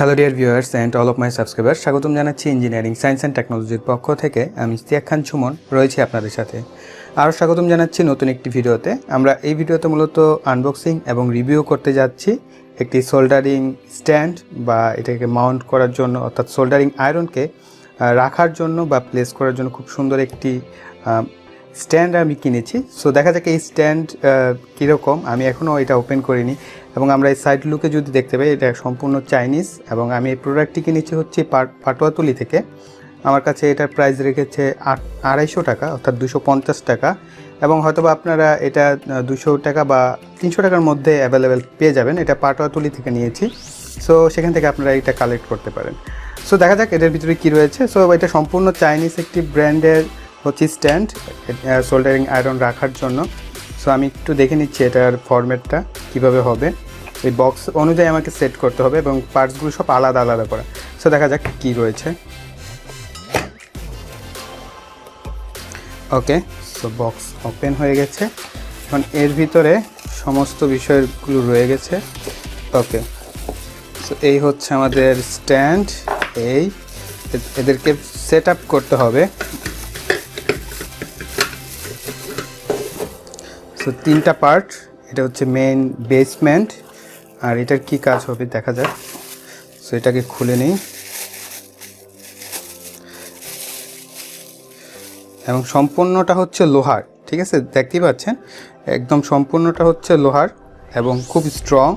Hello dear viewers and all of my subscriber, স্বাগতম জানাচ্ছি engineering science and টেকনোলজির পক্ষ থেকে। আমি ইশতিয়াক খান সুমন রয়েছি আপনাদের সাথে। আরও স্বাগতম জানাচ্ছি নতুন একটি ভিডিওতে। আমরা এই ভিডিওতে মূলত আনবক্সিং এবং রিভিউ করতে যাচ্ছি একটি সোল্ডারিং স্ট্যান্ড, বা এটাকে মাউন্ট করার জন্য অর্থাৎ সোল্ডারিং আয়রনকে রাখার জন্য বা প্লেস করার জন্য খুব সুন্দর একটি স্ট্যান্ড আমি কিনেছি। সো দেখা যাক এই স্ট্যান্ড কীরকম। আমি এখনও এটা ওপেন করিনি, এবং আমরা এই সাইড লুকে যদি দেখতে পাই এটা সম্পূর্ণ চাইনিজ, এবং আমি এই প্রোডাক্টটি কিনেছি হচ্ছে পাটুয়াতুলি থেকে। আমার কাছে এটার প্রাইস রেখেছে 250 টাকা, অর্থাৎ 250 টাকা, এবং হয়তোবা আপনারা এটা 200 টাকা বা 300 টাকার মধ্যে অ্যাভেলেবেল পেয়ে যাবেন। এটা পাটুয়াতুলি থেকে নিয়েছি, সো সেখান থেকে আপনারা এটা কালেক্ট করতে পারেন। সো দেখা যাক এটার ভিতরে কী রয়েছে। সো এটা সম্পূর্ণ চাইনিজ একটি ব্র্যান্ডের হচ্ছে স্ট্যান্ড সোল্ডারিং আয়রন রাখার জন্য। সো আমি একটু দেখে নিচ্ছি এটার ফরম্যাটটা কীভাবে হবে। এই বক্স অনুযায়ী আমাকে সেট করতে হবে এবং পার্টসগুলো সব আলাদা আলাদা করা। সো দেখা যাক কী রয়েছে। ওকে, সো বক্স ওপেন হয়ে গেছে। এখন এর ভিতরে সমস্ত বিষয়গুলো রয়ে গেছে। ওকে, সো এই হচ্ছে আমাদের স্ট্যান্ড। এদেরকে সেট আপ করতে হবে। সো 3টা পার্ট, এটা হচ্ছে মেইন বেসমেন্ট, আর এটার কি কাজ হবে দেখা যাক। সো এটাকে খুলে নিই, এবং সম্পূর্ণটা হচ্ছে লোহার। ঠিক আছে, দেখতেই পাচ্ছেন একদম সম্পূর্ণটা হচ্ছে লোহার এবং খুব স্ট্রং।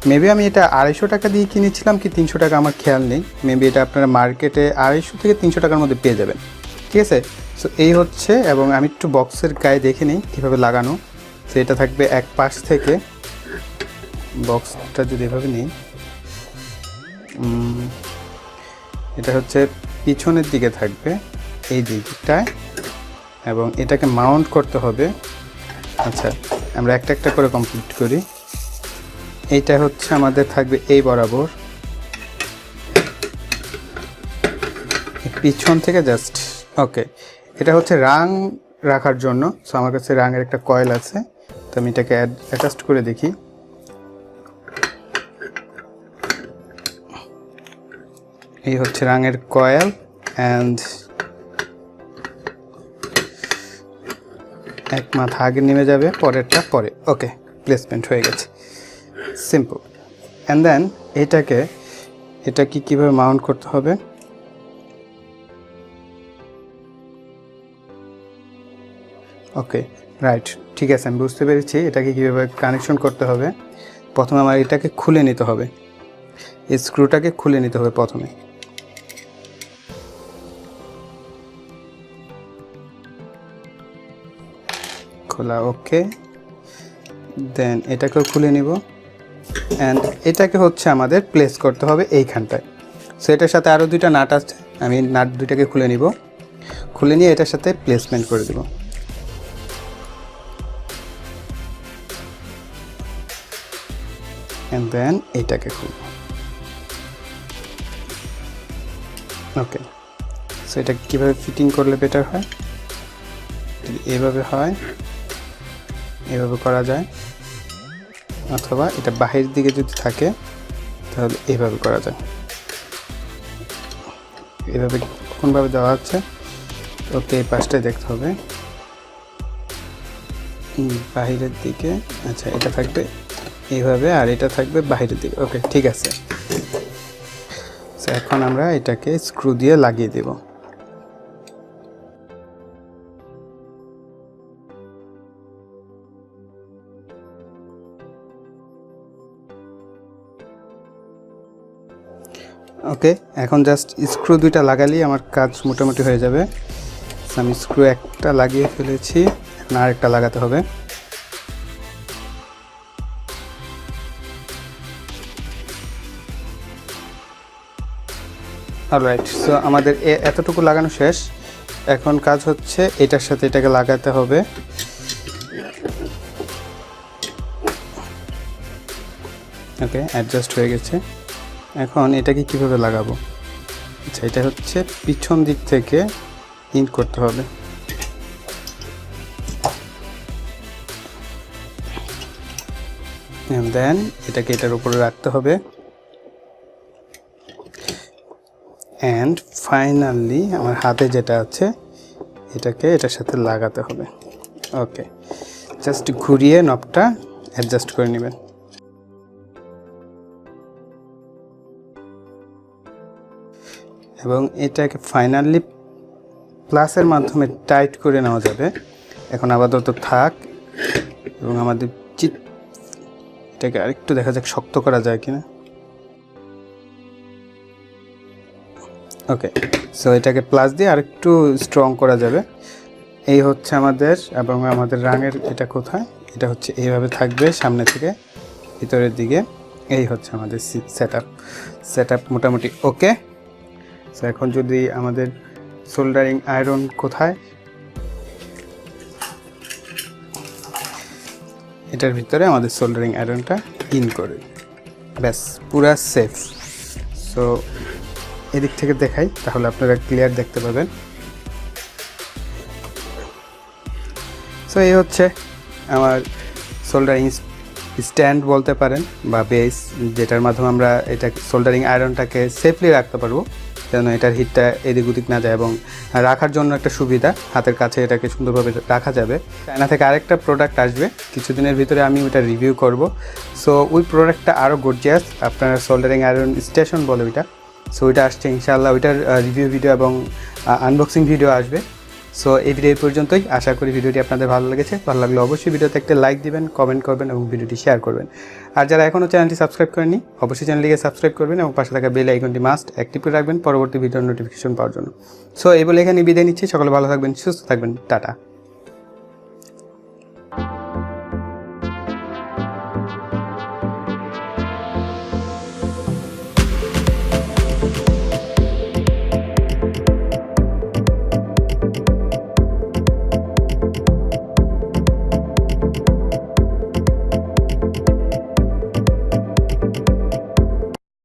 মেবি আমি এটা 250 টাকা দিয়ে কিনেছিলাম কি 300 টাকা, আমার খেয়াল নেই। মেবি এটা আপনারা মার্কেটে 250 থেকে 300 টাকার মধ্যে পেয়ে যাবেন। ঠিক আছে, সো এই হচ্ছে, এবং আমি একটু বক্সের গায়ে দেখে নিই কীভাবে লাগানো। তো এটা থাকবে এক পাশ থেকে, বক্সটা যদি এভাবে নিই, এটা হচ্ছে পিছনের দিকে থাকবে এই দিকটায়, এবং এটাকে মাউন্ট করতে হবে। আচ্ছা, আমরা একটা একটা করে কমপ্লিট করি। এইটা হচ্ছে আমাদের থাকবে এই বরাবর, পিছন থেকে জাস্ট। ওকে, এটা হচ্ছে রাং রাখার জন্য। সো আমার কাছে রাঙের একটা কয়েল আছে, তো আমি এটাকে অ্যাডজাস্ট করে দেখি। এই হচ্ছে রাঙের কয়েল, অ্যান্ড এক মাথা আগে নেমে যাবে, পরেরটা পরে। ওকে, প্লেসমেন্ট হয়ে গেছে, সিম্পল। অ্যান্ড দেন এটা কীভাবে মাউন্ট করতে হবে। ওকে, রাইট, ঠিক আছে, আমি বুঝতে পেরেছি এটাকে কীভাবে কানেকশন করতে হবে। প্রথমে আমার এটাকে খুলে নিতে হবে, এই স্ক্রুটাকে খুলে নিতে হবে প্রথমে। খোলা, ওকে। দেন এটাকেও খুলে নিব, অ্যান্ড এটাকে হচ্ছে আমাদের প্লেস করতে হবে এইখানটায়। সো এটার সাথে আরও 2টা নাট আছে, আমি নাট 2টাকে খুলে নিব, খুলে নিয়ে এটার সাথে প্লেসমেন্ট করে দেব। অ্যান্ড দেন এইটাকে খুলব। ওকে, সো এটা কীভাবে ফিটিং করলে বেটার হয়, এভাবে হয়, এভাবে করা যায়, অথবা এটা বাহির দিকে যদি থাকে তাহলে এভাবে করা যায়। এভাবে কোনভাবে দেওয়া হচ্ছে। ওকে, এই পাশটায় দেখতে হবে বাহিরের দিকে। আচ্ছা, এটা থাকবে এইভাবে, আর এটা থাকবে বাহিরের দিকে। ওকে, ঠিক আছে। এখন আমরা এটাকে স্ক্রু দিয়ে লাগিয়ে দেব। ওকে, এখন জাস্ট স্ক্রু 2টা লাগালেই আমার কাজ মোটামুটি হয়ে যাবে। আমি স্ক্রু একটা লাগিয়ে ফেলেছি, এখন আরেকটা লাগাতে হবে। অলরাইট, সো আমাদের এতটুকু লাগানো শেষ। এখন কাজ হচ্ছে এটার সাথে এটাকে লাগাতে হবে। ওকে, অ্যাডজাস্ট হয়ে গেছে। এখন এটাকে কিভাবে লাগাবো। আচ্ছা, এটা হচ্ছে পিছন দিক থেকে ইন করতে হবে। দেন এটাকে এটার উপরে রাখতে হবে। অ্যান্ড ফাইনালি আমার হাতে যেটা আছে এটাকে এটার সাথে লাগাতে হবে। ওকে, জাস্ট ঘুরিয়ে নবটা অ্যাডজাস্ট করে নেবেন। এবং এটাকে ফাইনালি প্লাসের মাধ্যমে টাইট করে নেওয়া যাবে। এখন আপাতত থাক এবং আমাদের এটাকে আরেকটু দেখা যাক শক্ত করা যায় কিনা। ওকে, সো এটাকে প্লাস দিয়ে আরেকটু স্ট্রং করা যাবে। এই হচ্ছে আমাদের, এবং আমাদের রাঙের এটা কোথায়, এটা হচ্ছে এইভাবে থাকবে সামনে থেকে ভিতরের দিকে। এই হচ্ছে আমাদের সেট আপ মোটামুটি ওকে। সো এখন যদি আমাদের সোল্ডারিং আয়রন কোথায়, এটার ভিতরে আমাদের সোল্ডারিং আয়রনটা ইন করে, ব্যাস পুরা সেফ। সো এদিক থেকে দেখাই, তাহলে আপনারা ক্লিয়ার দেখতে পাবেন। সো এই হচ্ছে আমার সোল্ডারিং স্ট্যান্ড বলতে পারেন, বা বেস, যেটার মাধ্যমে আমরা এটা সোল্ডারিং আয়রনটাকে সেফলি রাখতে পারবো, যেন এটার হিটটা এদিক ওদিক না যায়, এবং রাখার জন্য একটা সুবিধা, হাতের কাছে এটাকে সুন্দরভাবে রাখা যাবে। চায়না থেকে আরেকটা প্রোডাক্ট আসবে কিছুদিনের ভিতরে, আমি ওইটা রিভিউ করব। সো ওই প্রোডাক্টটা আরও গর্জিয়াস, আপনার সোল্ডারিং আয়রন স্টেশন বলে ওইটা। সো ওইটা আসছে ইনশাআল্লাহ, ওইটার রিভিউ ভিডিও এবং আনবক্সিং ভিডিও আসবে। সো এই ভিডিও পর্যন্তই, আশা করি ভিডিওটি আপনাদের ভালো লেগেছে। ভালো লাগলে অবশ্যই ভিডিওতে একটা লাইক দিবেন, কমেন্ট করবেন এবং ভিডিওটি শেয়ার করবেন। আর যারা এখনও চ্যানেলটি সাবস্ক্রাইব করেননি, অবশ্যই চ্যানেলটিকে সাবস্ক্রাইব করবেন এবং পাশে থাকা বেল আইকনটি মাস্ট অ্যাক্টিভ করে রাখবেন পরবর্তী ভিডিওর নোটিফিকেশন পাওয়ার জন্য। সো এই বলে এখানে বিদায় নিচ্ছি। সকলে ভালো থাকবেন, সুস্থ থাকবেন, টাটা।